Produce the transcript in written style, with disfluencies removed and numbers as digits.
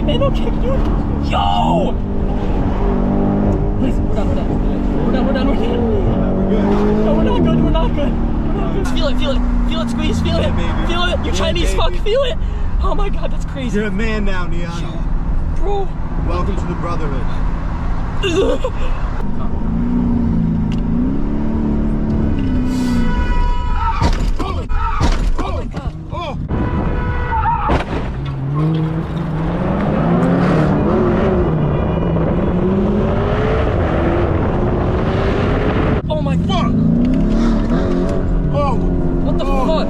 man, don't kick, dude. Yo! Please, we're done. We're good. No, we're not good. We're not good. Feel it, squeeze, feel it, baby. feel it. You Chinese fuck, feel it. Oh my God, that's crazy. You're a man now, Neon. Bro. Welcome to the brotherhood. Oh my fuck! Oh! What the fuck?